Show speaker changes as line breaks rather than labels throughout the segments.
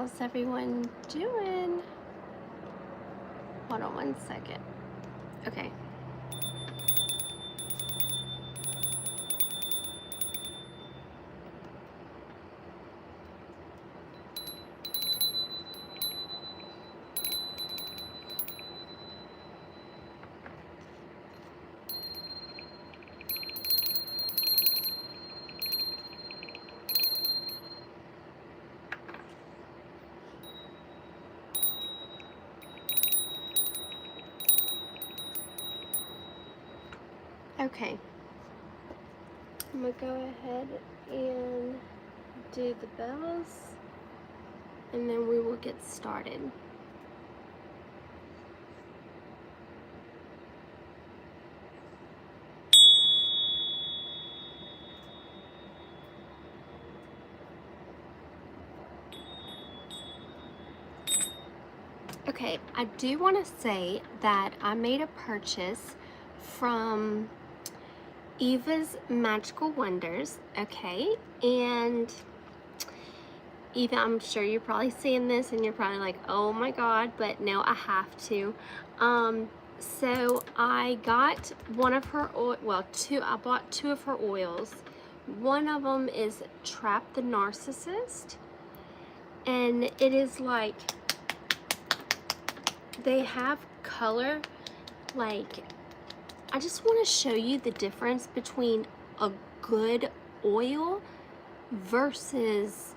How's everyone doing? Hold on one second. Okay. Okay. I'm gonna go ahead and do the bells and then we will get started. Okay, I do want to say that I made a purchase from Eva's Magical Wonders, okay? And Eva, I'm sure you're probably seeing this and you're probably like, oh my God, but no, I have to. So I got one of her oil, well, I bought two of her oils. One of them is Trap the Narcissist, and it is like, they have color, like, I just want to show you the difference between a good oil versus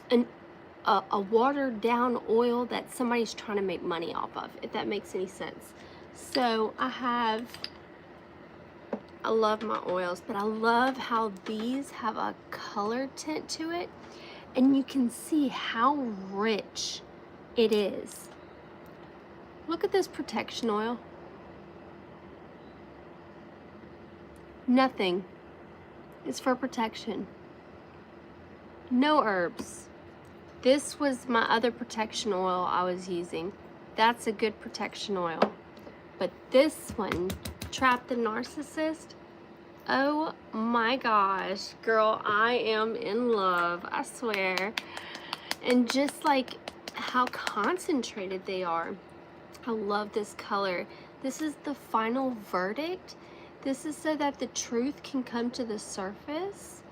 a watered down oil that somebody's trying to make money off of, if that makes any sense. So I love my oils, but I love how these have a color tint to it, and you can see how rich it is. Look at this protection oil. Nothing. It's for protection. No herbs. This was my other protection oil I was using. That's a good protection oil. But this one, Trap the Narcissist, oh my gosh, girl, I am in love, I swear. And just like how concentrated they are. I love this color. This is the final verdict. This is so that the truth can come to the surface.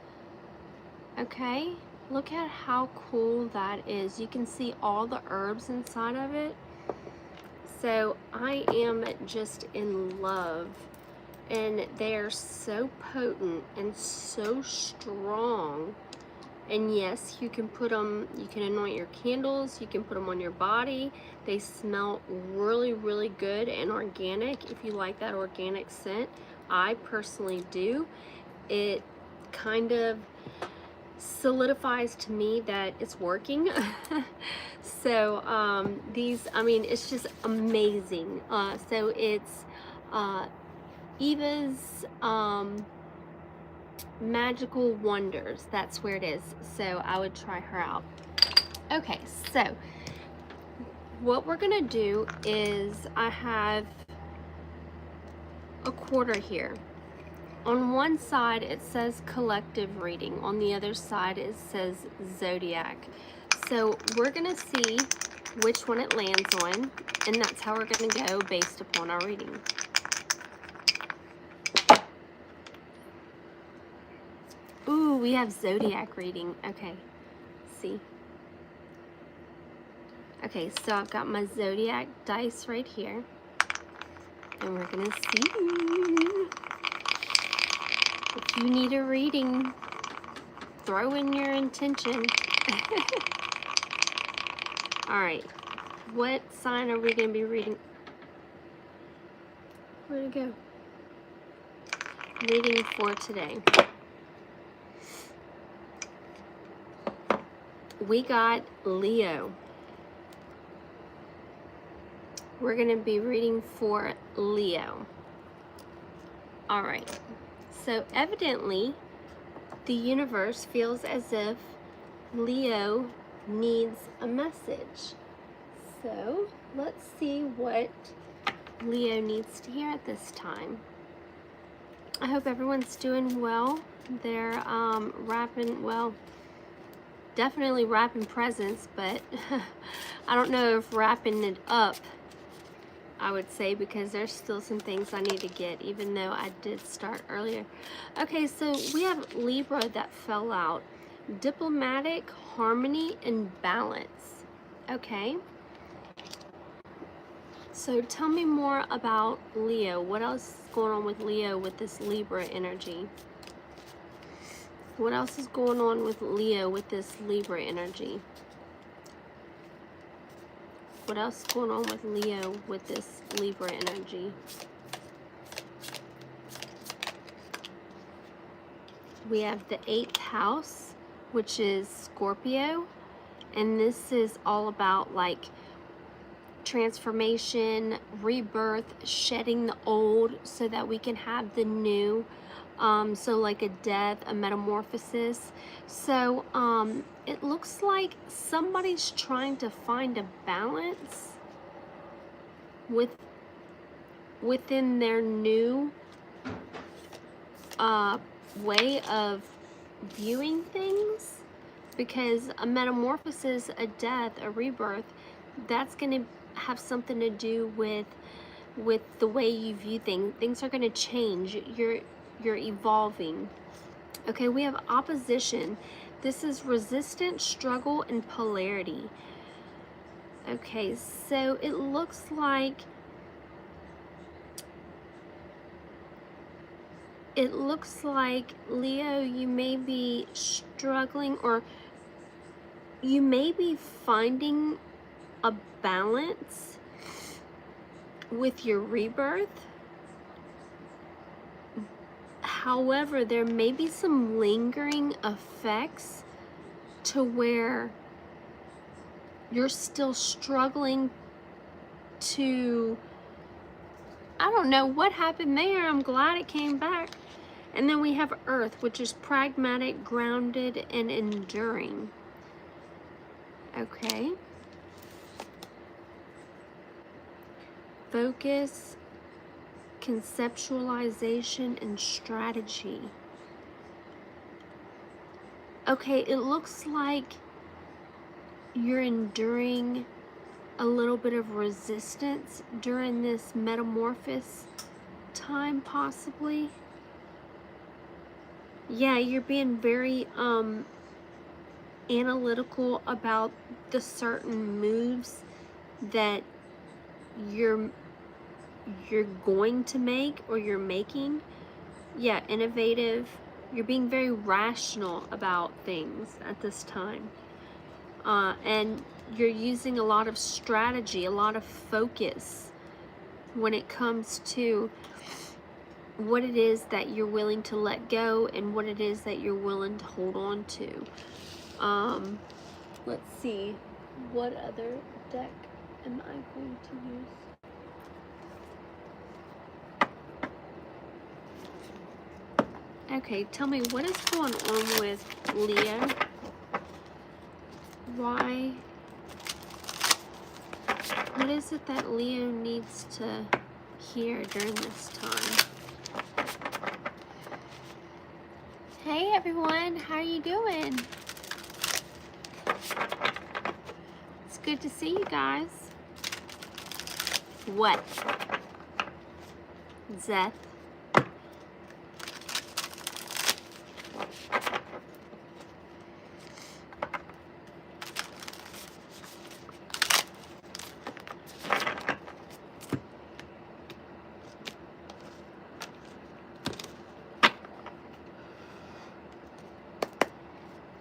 Okay? Look at how cool that is. You can see all the herbs inside of it. So I am just in love. And they are so potent and so strong. And yes, you can put them, you can anoint your candles, you can put them on your body. They smell really, really good and organic if you like that organic scent. I personally do. It kind of solidifies to me that it's working. So these, I mean, it's just amazing. So it's Eva's Magical Wonders, that's where it is. So I would try her out. Okay, so what we're gonna do is, I have a quarter here. On one side it says collective reading, on the other side it says zodiac. So we're gonna see which one it lands on, and that's how we're gonna go based upon our reading. Ooh, we have zodiac reading. Okay, see. Okay, so I've got my zodiac dice right here, and we're gonna see. If you need a reading, throw in your intention. All right, what sign are we gonna be reading? Where'd it go? Reading for today. We got Leo. We're gonna be reading for Leo. All right, so evidently the universe feels as if Leo needs a message. So let's see what Leo needs to hear at this time. I hope everyone's doing well. They're wrapping, well, Definitely wrapping presents, but I don't know if wrapping it up, I would say, because there's still some things I need to get, even though I did start earlier. Okay, so we have Libra that fell out. Diplomatic, harmony, and balance. Okay. So tell me more about Leo. What else is going on with Leo with this Libra energy? What else is going on with Leo with this Libra energy? What else is going on with Leo with this Libra energy? We have the 8th house, which is Scorpio. And this is all about like transformation, rebirth, shedding the old so that we can have the new. So like a death, a metamorphosis. So it looks like somebody's trying to find a balance within their new way of viewing things, because a metamorphosis, a death, a rebirth, that's going to have something to do with the way you view things. Things are going to change. You're evolving. Okay, we have opposition. This is resistance, struggle, and polarity. Okay, so it looks like Leo, you may be struggling, or you may be finding a balance with your rebirth. However, there may be some lingering effects to where you're still struggling to, I don't know what happened there. I'm glad it came back. And then we have Earth, which is pragmatic, grounded, and enduring. Okay. Focus, conceptualization, and strategy. Okay, it looks like you're enduring a little bit of resistance during this metamorphosis time, possibly. Yeah, you're being very analytical about the certain moves that you're going to make or you're making. Yeah, innovative. You're being very rational about things at this time. And you're using a lot of strategy, a lot of focus when it comes to what it is that you're willing to let go and what it is that you're willing to hold on to. Let's see, what other deck am I going to use? Okay, tell me, what is going on with Leo? Why? What is it that Leo needs to hear during this time? Hey everyone, how are you doing? It's good to see you guys. What? Zeth?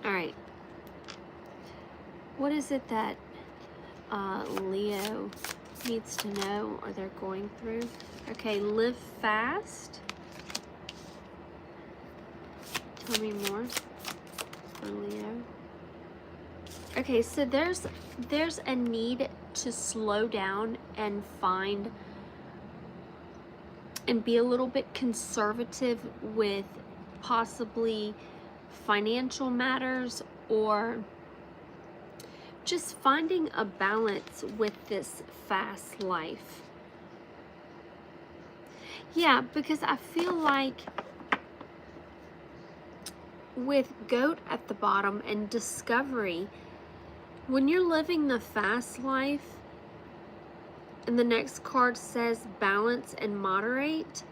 Alright. What is it that Leo needs to know or they're going through? Okay, live fast. Tell me more for Leo. Okay, so there's a need to slow down and find and be a little bit conservative with possibly financial matters, or just finding a balance with this fast life. Yeah, because I feel like with goat at the bottom and discovery, when you're living the fast life and the next card says balance and moderate,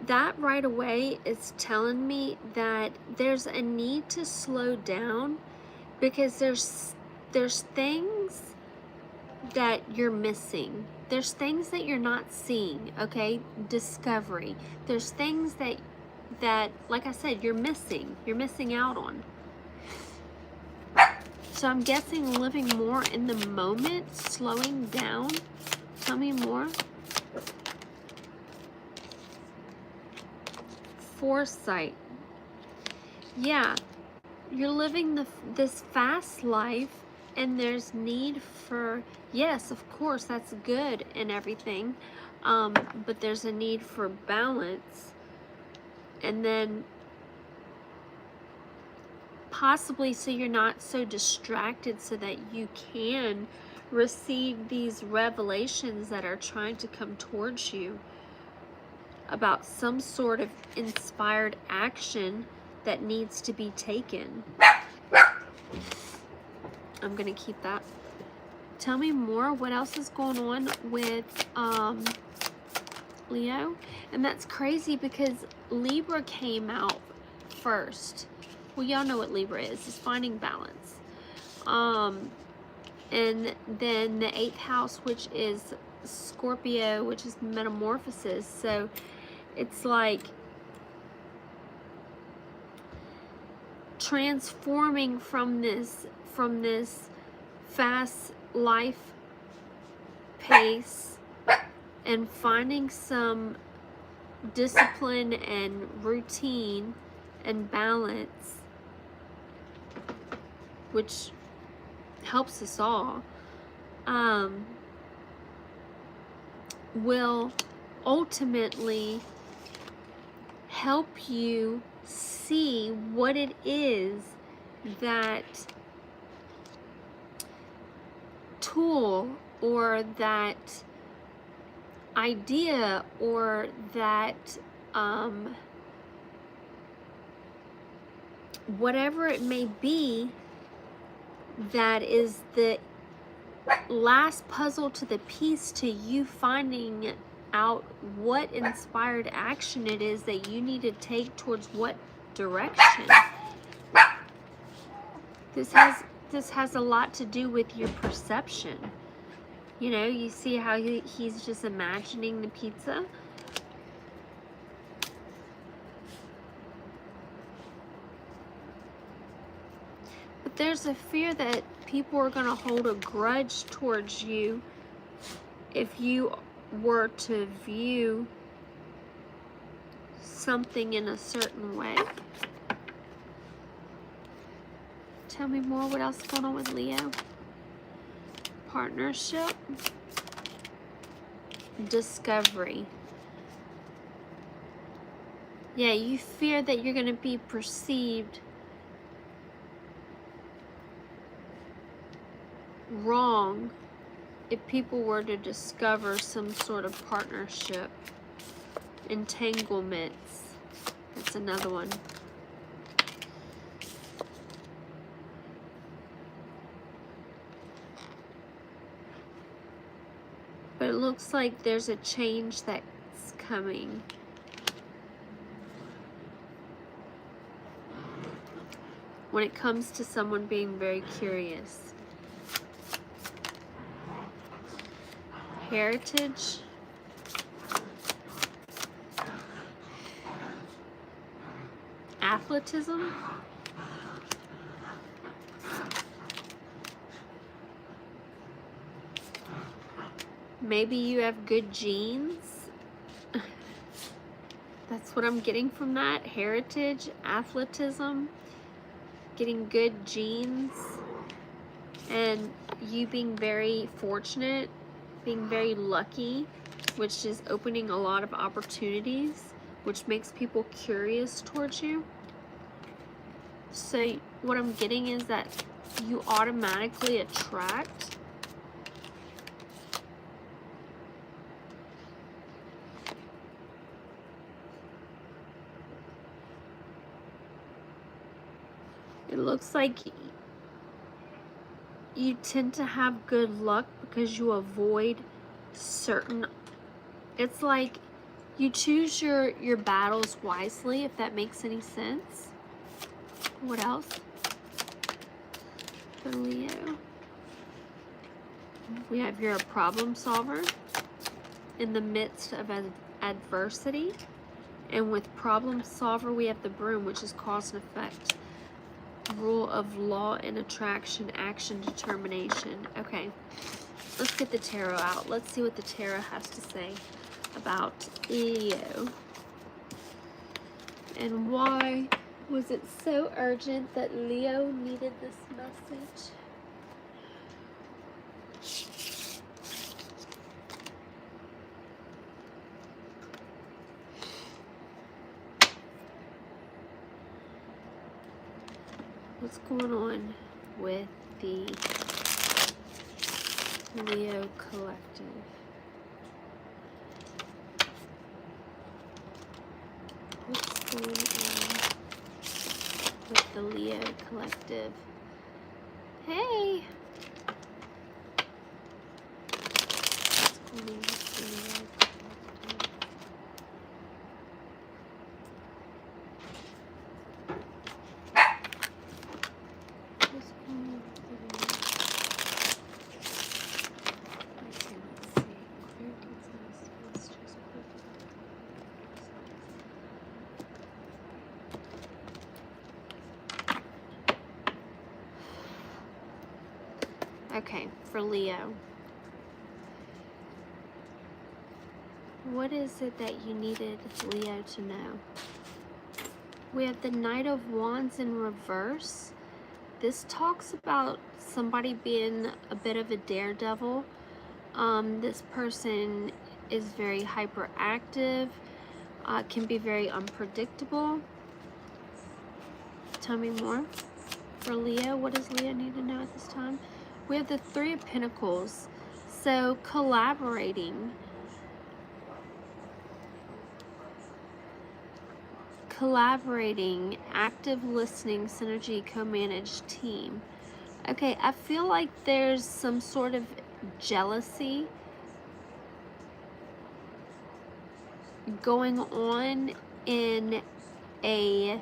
that right away is telling me that there's a need to slow down, because there's things that you're missing. There's things that you're not seeing, okay? Discovery. There's things that, like I said, you're missing out on. So I'm guessing living more in the moment, slowing down. Tell me more. Foresight. Yeah, you're living this fast life, and there's need for, yes, of course, that's good and everything, but there's a need for balance, and then possibly so you're not so distracted, so that you can receive these revelations that are trying to come towards you about some sort of inspired action that needs to be taken. I'm gonna keep that. Tell me more. What else is going on with Leo? And that's crazy because Libra came out first. Well, y'all know what Libra is. It's finding balance. And then the 8th house, which is Scorpio, which is metamorphosis. So it's like transforming from this fast life pace and finding some discipline and routine and balance, which helps us all, will ultimately help you see what it is, that tool or that idea or that whatever it may be, that is the last puzzle to the piece to you finding out what inspired action it is that you need to take towards what direction. This has a lot to do with your perception. You know, you see how he's just imagining the pizza. But there's a fear that people are going to hold a grudge towards you if you were to view something in a certain way. Tell me more. What else is going on with Leo? Partnership. Discovery. Yeah, you fear that you're going to be perceived wrong if people were to discover some sort of partnership. Entanglements. That's another one. But it looks like there's a change that's coming. When it comes to someone being very curious. Heritage. Athleticism. Maybe you have good genes. That's what I'm getting from that. Heritage, athleticism, getting good genes, and you being very fortunate, being very lucky, which is opening a lot of opportunities, which makes people curious towards you. So what I'm getting is that you automatically attract looks like you tend to have good luck because you avoid certain, it's like you choose your battles wisely, if that makes any sense. What else for Leo? We have you're a problem solver in the midst of adversity. And with problem solver, we have the broom, which is cause and effect. Rule of law and attraction, action, determination. Okay, let's get the tarot out. Let's see what the tarot has to say about Leo. And why was it so urgent that Leo needed this message? What's going on with the Leo collective? What's going on with the Leo collective? Hey! What's going on with the Leo collective? Okay, for Leo. What is it that you needed Leo to know? We have the Knight of Wands in reverse. This talks about somebody being a bit of a daredevil. This person is very hyperactive, can be very unpredictable. Tell me more. For Leo, what does Leo need to know at this time? We have the Three of Pentacles. So collaborating, active listening, synergy, co-managed team. Okay, I feel like there's some sort of jealousy going on in a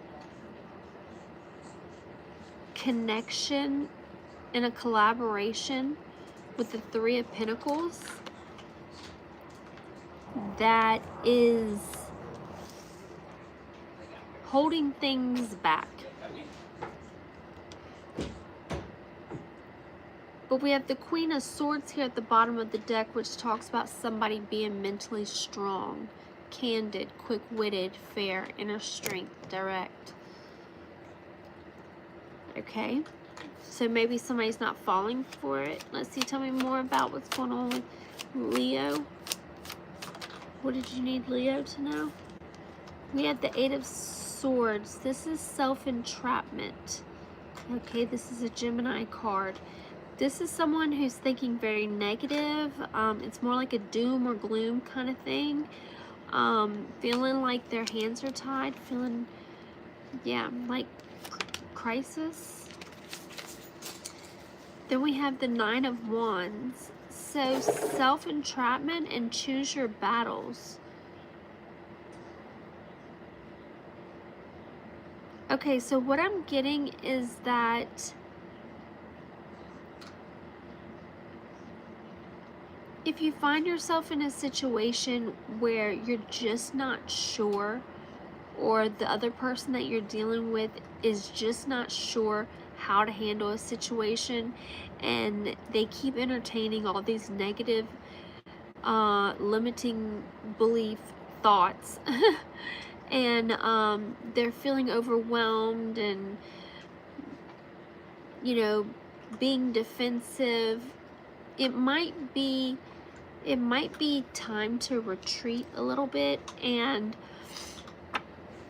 connection, in a collaboration with the Three of Pentacles that is holding things back. But we have the Queen of Swords here at the bottom of the deck, which talks about somebody being mentally strong, candid, quick-witted, fair, inner strength, direct. Okay, so maybe somebody's not falling for it. Let's see, tell me more about what's going on with Leo. What did you need Leo to know? We have the Eight of Swords. This is self-entrapment. Okay, this is a Gemini card. This is someone who's thinking very negative. It's more like a doom or gloom kind of thing. Feeling like their hands are tied. Feeling, yeah, like crisis. Then we have the Nine of Wands. So self-entrapment and choose your battles. Okay, so what I'm getting is that if you find yourself in a situation where you're just not sure, or the other person that you're dealing with is just not sure how to handle a situation, and they keep entertaining all these negative, limiting belief thoughts, and they're feeling overwhelmed and, you know, being defensive, it might be time to retreat a little bit and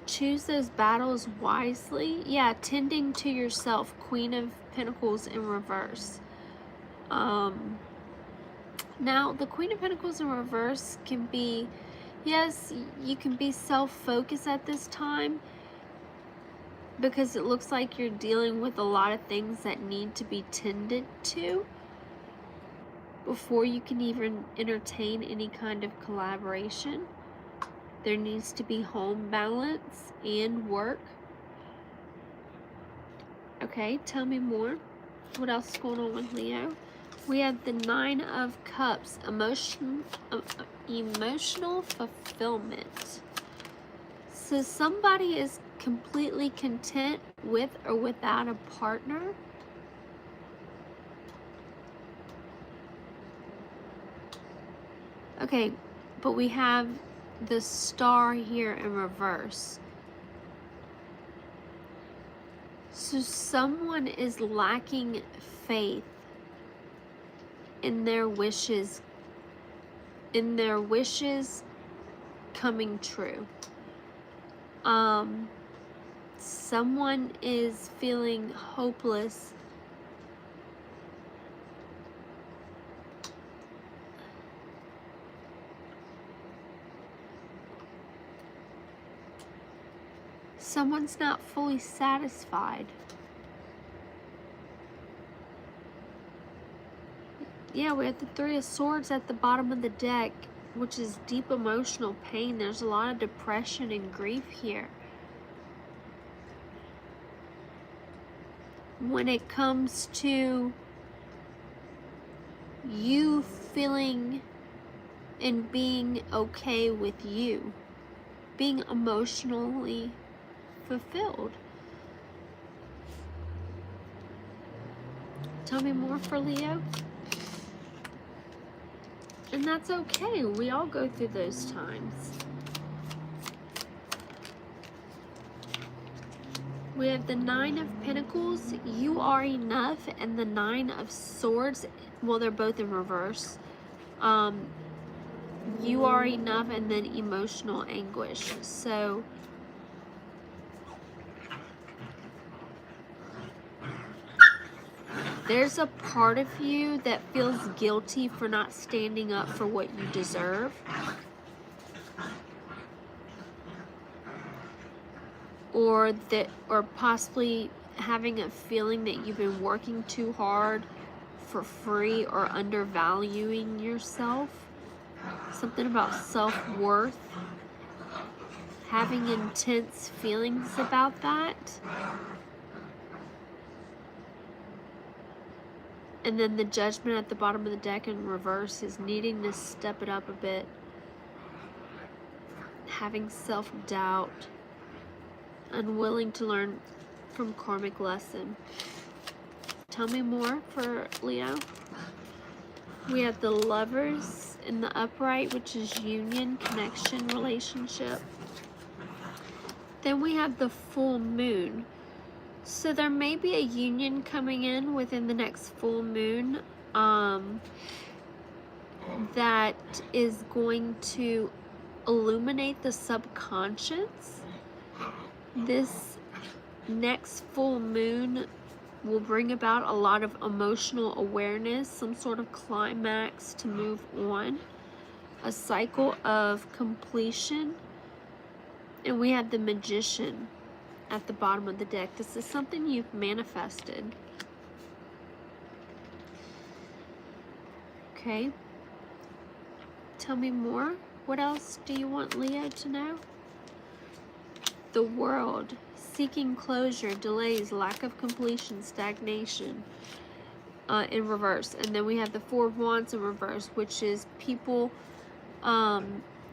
choose those battles wisely. Yeah, tending to yourself, Queen of Pentacles in reverse. Now, the Queen of Pentacles in reverse can be, yes, you can be self-focused at this time. because it looks like you're dealing with a lot of things that need to be tended to before you can even entertain any kind of collaboration. There needs to be home balance and work. Okay, tell me more. What else is going on with Leo? We have the Nine of Cups, emotional fulfillment. So somebody is completely content with or without a partner. Okay, but we have the Star here in reverse. So someone is lacking faith in their wishes coming true. Someone is feeling hopeless. Someone's not fully satisfied. Yeah, we have the Three of Swords at the bottom of the deck, which is deep emotional pain. There's a lot of depression and grief here. When it comes to you feeling and being okay with you, being emotionally fulfilled. Tell me more for Leo. And that's okay. We all go through those times. We have the Nine of Pentacles, you are enough, and the Nine of Swords. Well, they're both in reverse. You are enough, and then emotional anguish. So there's a part of you that feels guilty for not standing up for what you deserve. Or possibly having a feeling that you've been working too hard for free or undervaluing yourself. Something about self-worth. Having intense feelings about that. And then the Judgment at the bottom of the deck in reverse is needing to step it up a bit. Having self-doubt. Unwilling to learn from karmic lesson. Tell me more for Leo. We have the Lovers in the upright, which is union, connection, relationship. Then we have the full moon. So there may be a union coming in within the next full moon that is going to illuminate the subconscious. This next full moon will bring about a lot of emotional awareness, some sort of climax to move on, a cycle of completion. And we have the Magician at the bottom of the deck. This is something you've manifested. Okay. Tell me more. What else do you want Leo to know? The World. Seeking closure, delays, lack of completion, stagnation in reverse. And then we have the Four of Wands in reverse, which is people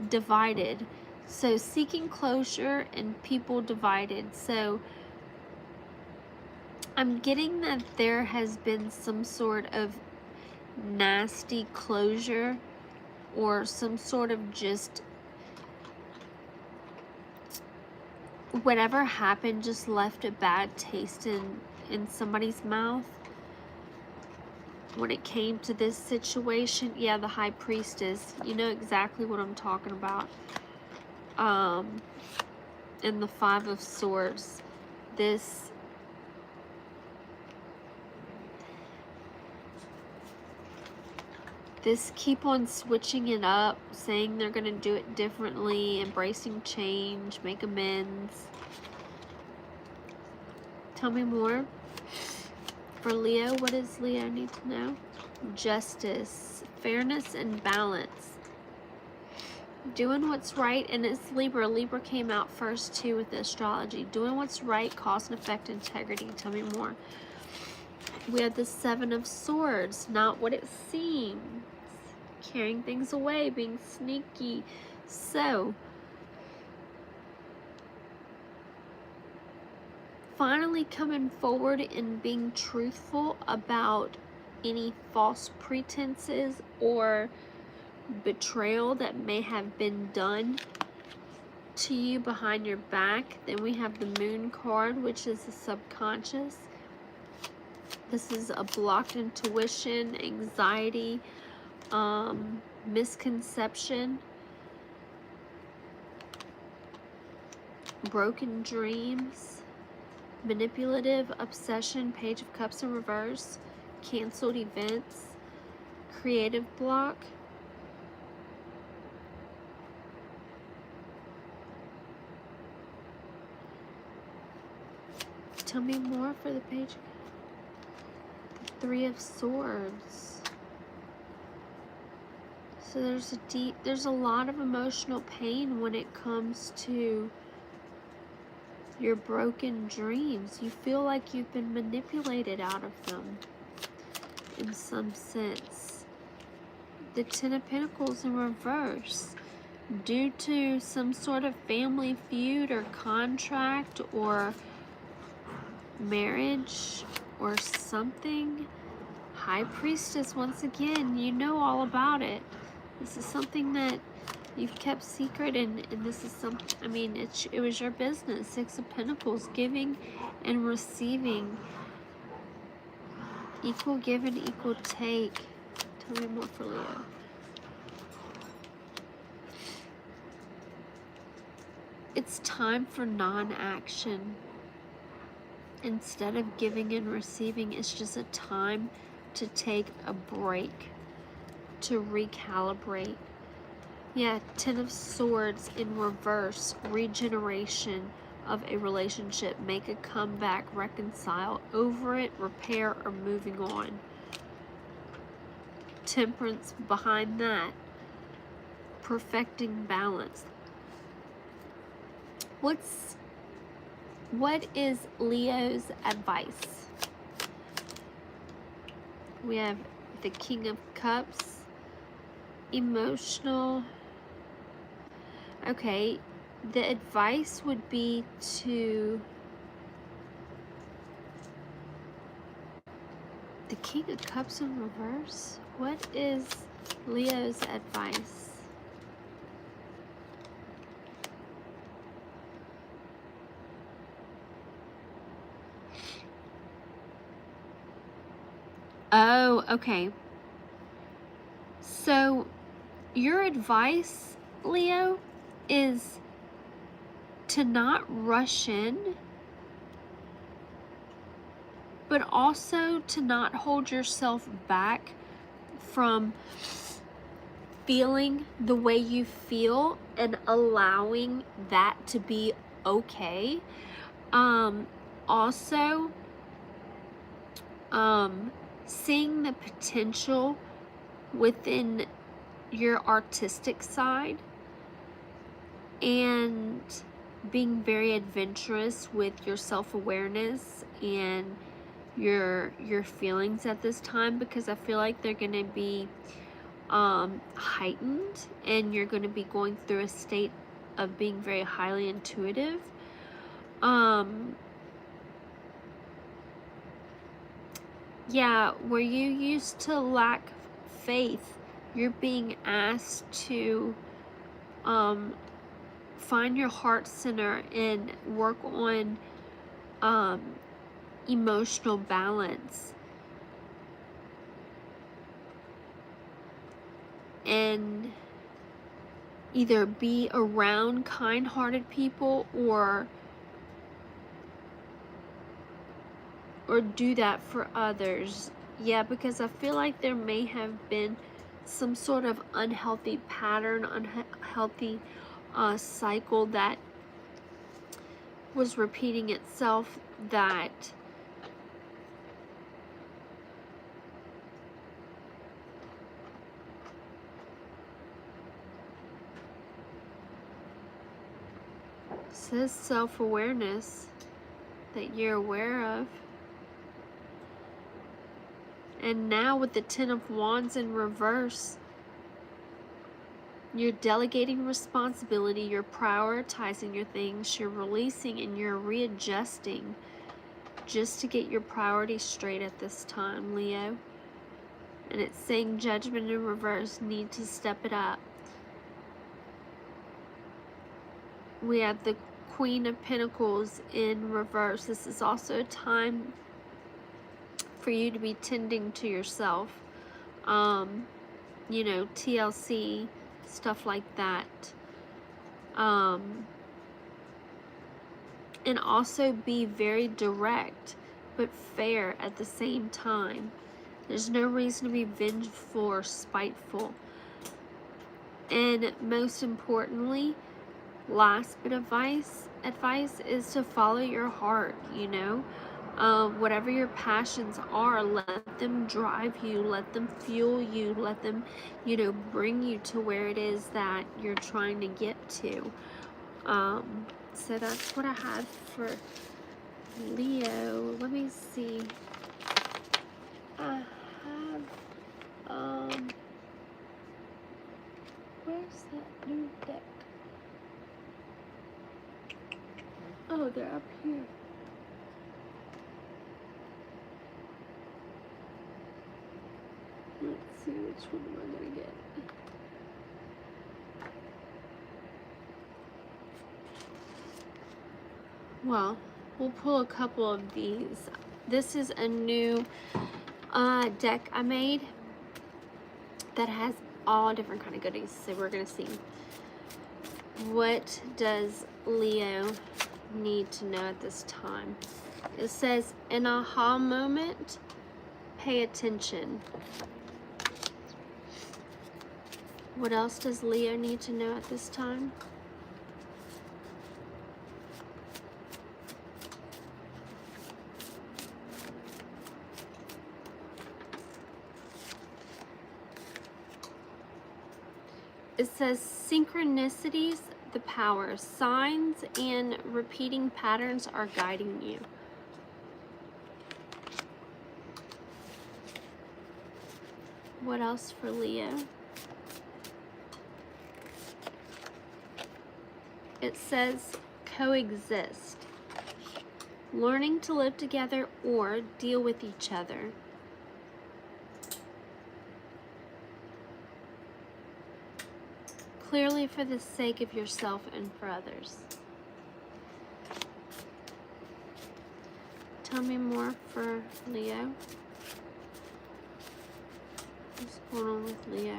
divided. So seeking closure and people divided. So I'm getting that there has been some sort of nasty closure or some sort of just whatever happened just left a bad taste in somebody's mouth. When it came to this situation, yeah, the High Priestess, you know exactly what I'm talking about. And the Five of Swords, this keep on switching it up, saying they're going to do it differently, embracing change, make amends. Tell me more. For Leo, what does Leo need to know? Justice, fairness, and balance. Doing what's right, and it's Libra. Libra came out first too with the astrology. Doing what's right, cause and effect, integrity. Tell me more. We have the Seven of Swords, not what it seems. Carrying things away, being sneaky. So, finally coming forward and being truthful about any false pretenses or betrayal that may have been done to you behind your back. Then we have the Moon card, which is the subconscious. This is a blocked intuition, anxiety, misconception, broken dreams, manipulative obsession, Page of Cups in reverse, canceled events, creative block, tell me more for the page. The Three of Swords. So there's a lot of emotional pain when it comes to your broken dreams. You feel like you've been manipulated out of them in some sense. The Ten of Pentacles in reverse. Due to some sort of family feud or contract or marriage or something. High Priestess, once again, you know all about it. This is something that you've kept secret, and this is something, I mean, it was your business. Six of Pentacles, giving and receiving. Equal give and equal take. Tell me more for Leo. It's time for non-action. Instead of giving and receiving, it's just a time to take a break, to recalibrate. Yeah, Ten of Swords in reverse, regeneration of a relationship, make a comeback, reconcile, over it, repair, or moving on. Temperance behind that, perfecting balance. What is Leo's advice? We have the King of Cups, emotional. Okay, the advice would be to the King of Cups in reverse. What is Leo's advice? Oh, okay. So your advice, Leo, is to not rush in, but also to not hold yourself back from feeling the way you feel and allowing that to be okay. Also, seeing the potential within your artistic side and being very adventurous with your self-awareness and your feelings at this time, because I feel like they're going to be heightened, and you're going to be going through a state of being very highly intuitive. Yeah, where you used to lack faith, you're being asked to find your heart center and work on emotional balance. And either be around kind-hearted people or do that for others. Yeah, because I feel like there may have been some sort of unhealthy pattern, unhealthy cycle that was repeating itself, that says self-awareness that you're aware of. And now with the Ten of Wands in reverse, you're delegating responsibility, you're prioritizing your things, you're releasing and you're readjusting just to get your priorities straight at this time, Leo. And it's saying Judgment in reverse, need to step it up. We have the Queen of Pentacles in reverse. This is also a time for you to be tending to yourself. You know, TLC, stuff like that. And also be very direct but fair at the same time. There's no reason to be vengeful or spiteful. And most importantly, last bit of advice is to follow your heart, you know. Whatever your passions are, let them drive you, let them fuel you, let them, you know, bring you to where it is that you're trying to get to. So that's what I have for Leo. Let me see. I have, where's that new deck? Oh, they're up here. Let's see, which one am I gonna get? Well, we'll pull a couple of these. This is a new deck I made that has all different kind of goodies. So we're gonna see, what does Leo need to know at this time? It says, an aha moment, pay attention. What else does Leo need to know at this time? It says synchronicities, the power, signs and repeating patterns are guiding you. What else for Leo? It says coexist, learning to live together or deal with each other. Clearly for the sake of yourself and for others. Tell me more for Leo. What's going on with Leo?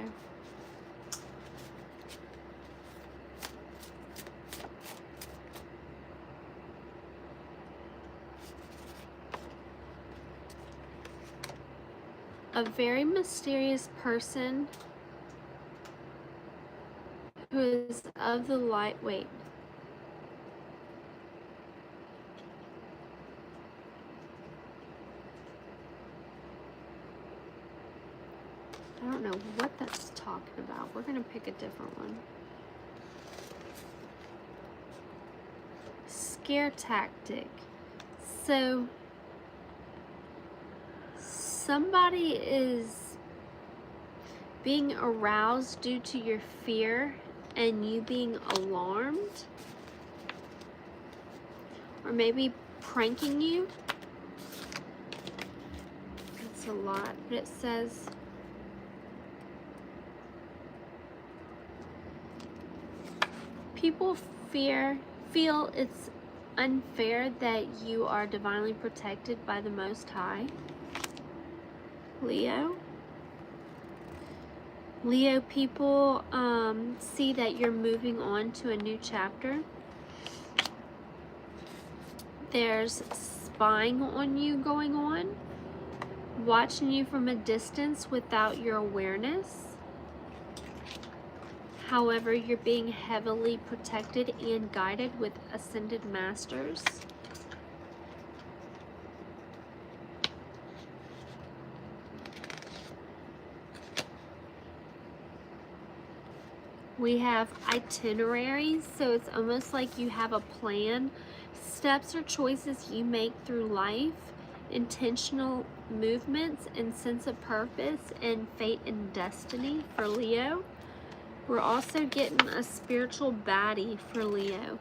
A very mysterious person who is of the light. Wait. I don't know what that's talking about. We're going to pick a different one. Scare tactic. So somebody is being aroused due to your fear and you being alarmed, or maybe pranking you. That's a lot, but it says people feel it's unfair that you are divinely protected by the Most High. Leo people see that you're moving on to a new chapter. There's spying on you going on, watching you from a distance without your awareness. However, you're being heavily protected and guided with ascended masters. We have itineraries, so it's almost like you have a plan. Steps or choices you make through life, intentional movements and sense of purpose, and fate and destiny for Leo. We're also getting a spiritual baddie for Leo.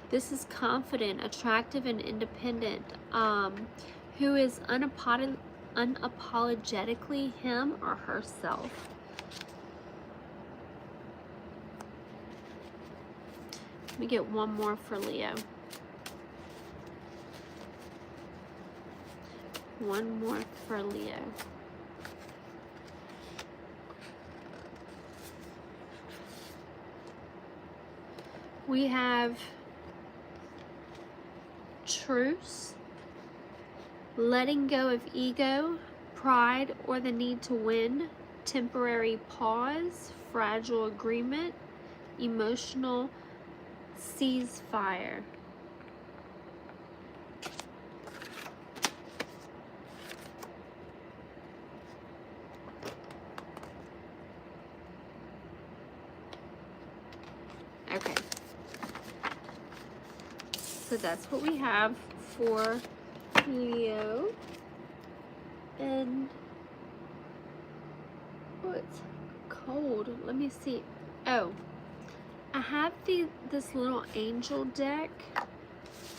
This is confident, attractive, and independent, who is unapologetically him or herself. Let me get one more for Leo. One more for Leo. We have truce, letting go of ego, pride, or the need to win, temporary pause, fragile agreement, emotional ceasefire. Okay. So that's what we have for Leo. And oh, it's cold. Let me see. Oh, I have this little angel deck,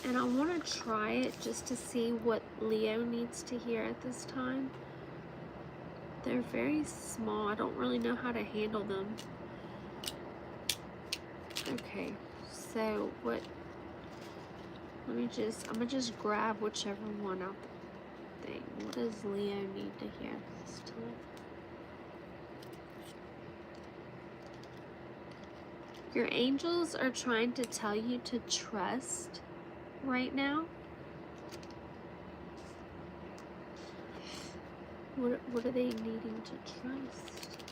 and I want to try it just to see what Leo needs to hear at this time. They're very small. I don't really know how to handle them. Okay, so what? I'm gonna just grab whichever one out the thing. What does Leo need to hear this time? Your angels are trying to tell you to trust right now. What are they needing to trust?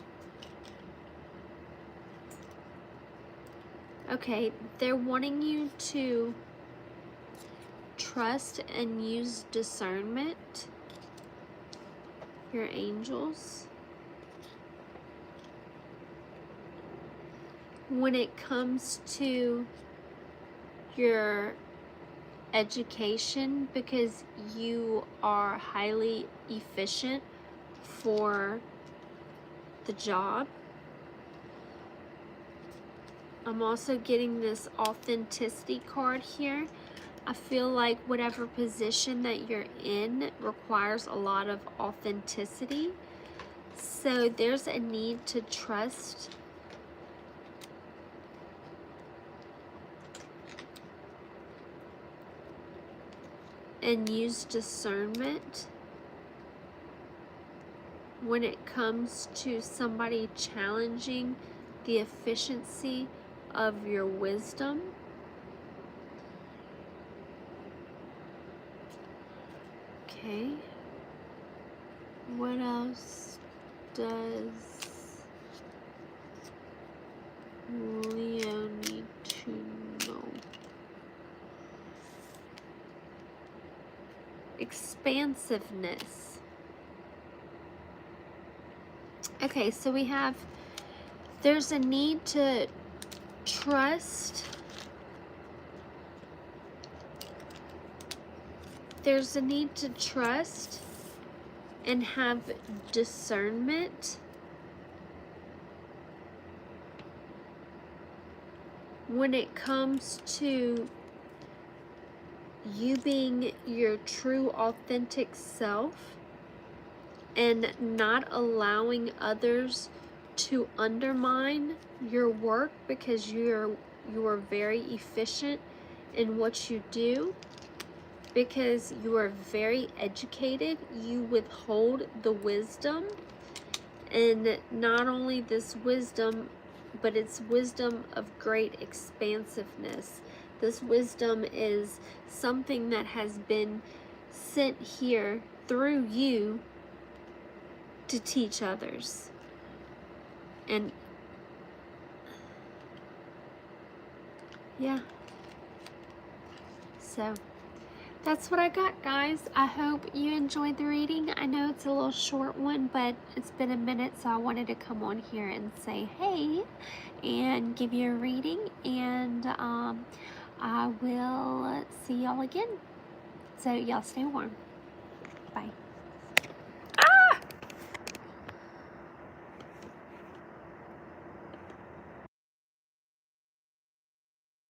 Okay, they're wanting you to trust and use discernment. Your angels. When it comes to your education, because you are highly efficient for the job. I'm also getting this authenticity card here. I feel like whatever position that you're in requires a lot of authenticity. So there's a need to trust and use discernment when it comes to somebody challenging the efficiency of your wisdom. Okay. What else does Leo need to know? Expansiveness. Okay, so we have, there's a need to trust. There's a need to trust and have discernment when it comes to you being your true authentic self and not allowing others to undermine your work, because you are very efficient in what you do, because you are very educated. You withhold the wisdom, and not only this wisdom, but it's wisdom of great expansiveness. This wisdom is something that has been sent here through you to teach others. And Yeah. So that's what I got, guys. I hope you enjoyed the reading. I know it's a little short one, but it's been a minute, so I wanted to come on here and say hey and give you a reading. And I will see y'all again. So y'all stay warm. Bye.